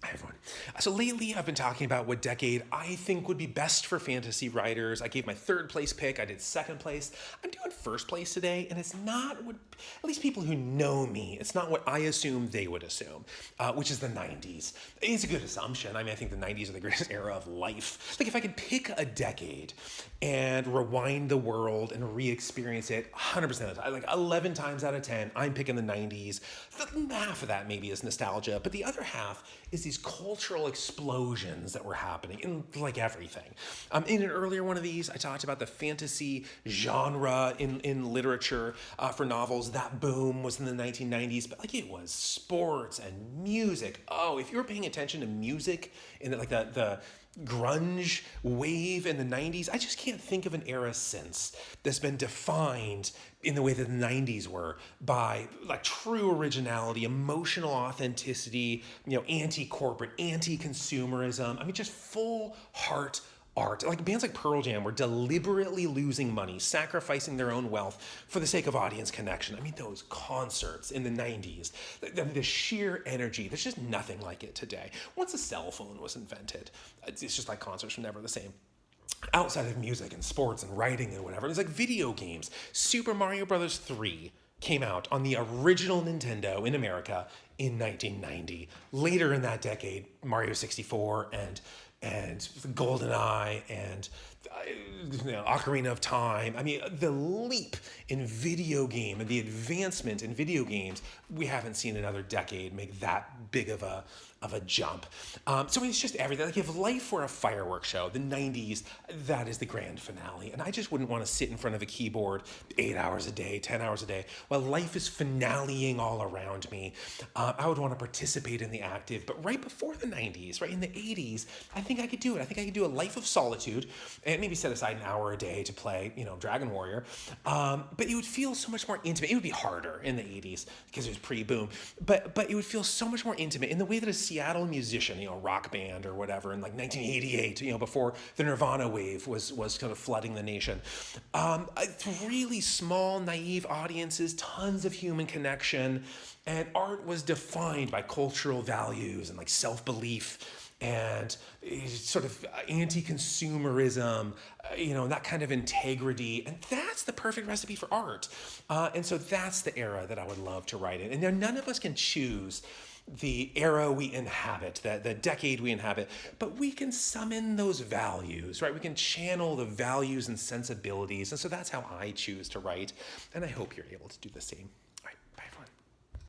Hi, everyone. So lately I've been talking about what decade I think would be best for fantasy writers. I gave my third place pick. I did second place. I'm doing first place today, and it's not what, at least people who know me, it's not what I assume they would assume, which is the 90s. It's a good assumption. I think the 90s are the greatest era of life. Like if I could pick a decade and rewind the world and re-experience it 100% of the time, like 11 times out of 10, I'm picking the 90s. Half of that maybe is nostalgia, but the other half is these cultural explosions that were happening in like everything. In an earlier one of these, I talked about the fantasy genre in literature for novels. That boom was in the 1990s, but like it was sports and music. Oh, if you were paying attention to music in the grunge wave in the 90s, I just can't think of an era since that's been defined in the way that the 90s were by like true originality, emotional authenticity, anti-corporate, anti-consumerism. Just full heart art. Like bands like Pearl Jam were deliberately losing money, sacrificing their own wealth for the sake of audience connection. Those concerts in the 90s, the sheer energy, there's just nothing like it today. Once a cell phone was invented, it's just like concerts were never the same. Outside of music and sports and writing and whatever, there's like video games. Super Mario Brothers 3 came out on the original Nintendo in America in 1990. Later in that decade, Mario 64 and GoldenEye and Ocarina of Time. The leap in video game and the advancement in video games, we haven't seen another decade make that big of a jump. So it's just everything. Like if life were a fireworks show, the 90s, that is the grand finale. And I just wouldn't want to sit in front of a keyboard 8 hours a day, 10 hours a day, while life is finaleing all around me. I would want to participate in the active, but right before the 90s, right in the 80s, I think I could do it. I think I could do a life of solitude and maybe set aside an hour a day to play, Dragon Warrior. But it would feel so much more intimate. It would be harder in the 80s because it was pre-boom, but it would feel so much more intimate in the way that a Seattle musician, rock band or whatever in like 1988, before the Nirvana wave was kind of flooding the nation. Really small, naive audiences, tons of human connection, and art was defined by cultural values and like self-belief and sort of anti-consumerism, that kind of integrity. And that's the perfect recipe for art. And so that's the era that I would love to write in. And now none of us can choose the era we inhabit, the decade we inhabit, but we can summon those values, right? We can channel the values and sensibilities. And so that's how I choose to write. And I hope you're able to do the same.